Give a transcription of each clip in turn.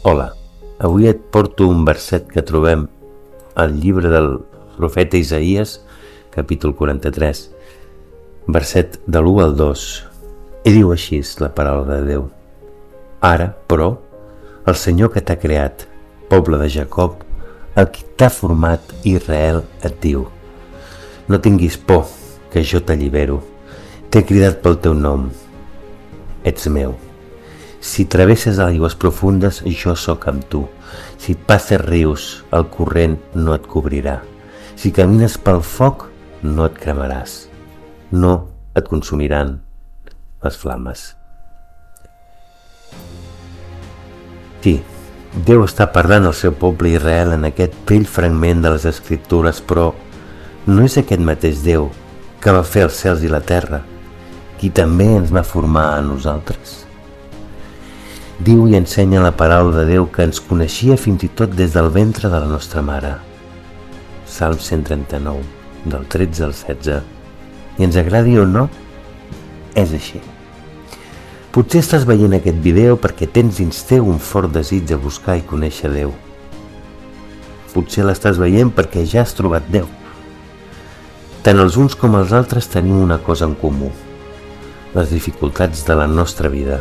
Hola, avui et porto un verset que trobem al llibre del profeta Isaïes, capítol 43, verset de l'1 al 2, i diu així la paraula de Déu. Ara, però, el Senyor que t'ha creat, poble de Jacob, el qui t'ha format, Israel, et diu: no tinguis por, que jo t'allibero, t'he cridat pel teu nom, ets meu. Si travesses aigües profundes, jo sóc amb tu. Si et passes rius, el corrent no et cobrirà. Si camines pel foc, no et cremaràs. No et consumiran les flames. Sí, Déu està parlant al seu poble Israel en aquest vell fragment de les Escriptures, però no és aquest mateix Déu que va fer els cels i la terra, qui també ens va formar a nosaltres? Diu i ensenya la paraula de Déu que ens coneixia fins i tot des del ventre de la nostra mare. Salm 139, del 13 al 16. I ens agradi o no, és així. Potser estàs veient aquest vídeo perquè tens dins teu un fort desig de buscar i conèixer Déu. Potser l'estàs veient perquè ja has trobat Déu. Tant els uns com els altres tenim una cosa en comú: les dificultats de la nostra vida.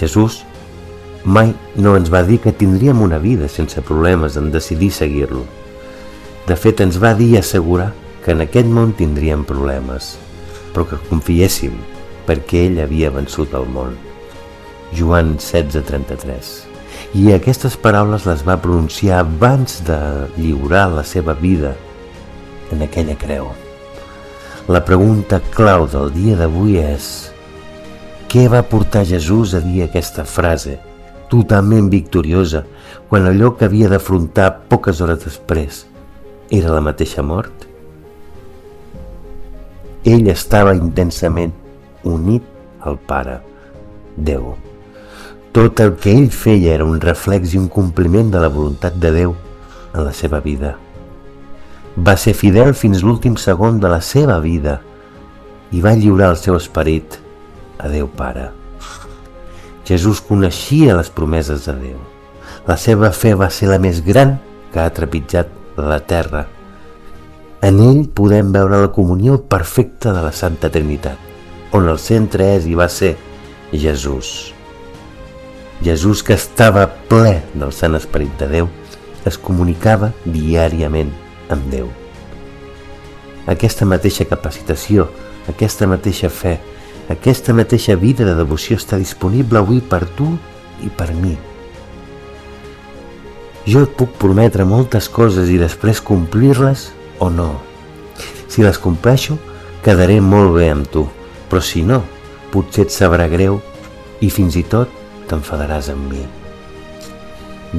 Jesús mai no ens va dir que tindríem una vida sense problemes en decidir seguir-lo. De fet, ens va dir i assegurar que en aquest món tindríem problemes, però que confiéssim perquè ell havia vençut el món. Joan 16:33. I aquestes paraules les va pronunciar abans de lliurar la seva vida en aquella creu. La pregunta clau del dia d'avui és: què va portar Jesús a dir aquesta frase, totalment victoriosa, quan allò que havia d'afrontar poques hores després era la mateixa mort? Ell estava intensament unit al Pare, Déu. Tot el que ell feia era un reflex i un compliment de la voluntat de Déu en la seva vida. Va ser fidel fins l'últim segon de la seva vida i va lliurar el seu esperit a Déu Pare. Jesús coneixia les promeses de Déu. La seva fe va ser la més gran que ha trepitjat la terra. En ell podem veure la comunió perfecta de la Santa Trinitat, on el centre és i va ser Jesús. Jesús, que estava ple del Sant Esperit de Déu, es comunicava diàriament amb Déu. Aquesta mateixa capacitació, aquesta mateixa fe, aquesta mateixa vida de devoció està disponible avui per tu i per mi. Jo et puc prometre moltes coses i després complir-les o no. Si les compleixo, quedaré molt bé amb tu, però si no, potser et sabrà greu i fins i tot t'enfadaràs amb mi.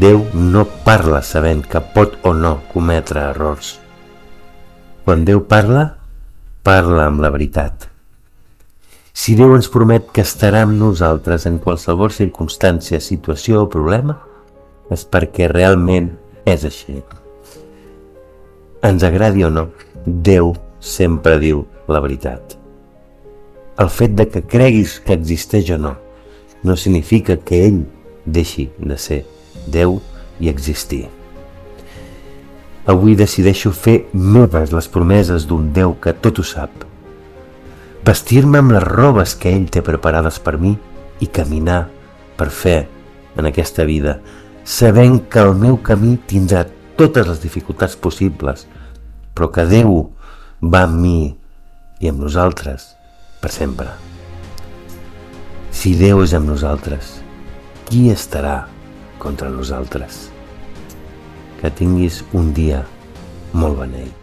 Déu no parla sabent que pot o no cometre errors. Quan Déu parla, parla amb la veritat. Si Déu ens promet que estarà amb nosaltres en qualsevol circumstància, situació o problema, és perquè realment és així. Ens agradi o no, Déu sempre diu la veritat. El fet de que creguis que existeix o no, no significa que ell deixi de ser Déu i existir. Avui decideixo fer meves les promeses d'un Déu que tot ho sap, vestir-me amb les robes que ell té preparades per mi i caminar per fe en aquesta vida, sabent que el meu camí tindrà totes les dificultats possibles, però que Déu va amb mi i amb nosaltres per sempre. Si Déu és amb nosaltres, qui estarà contra nosaltres? Que tinguis un dia molt beneit.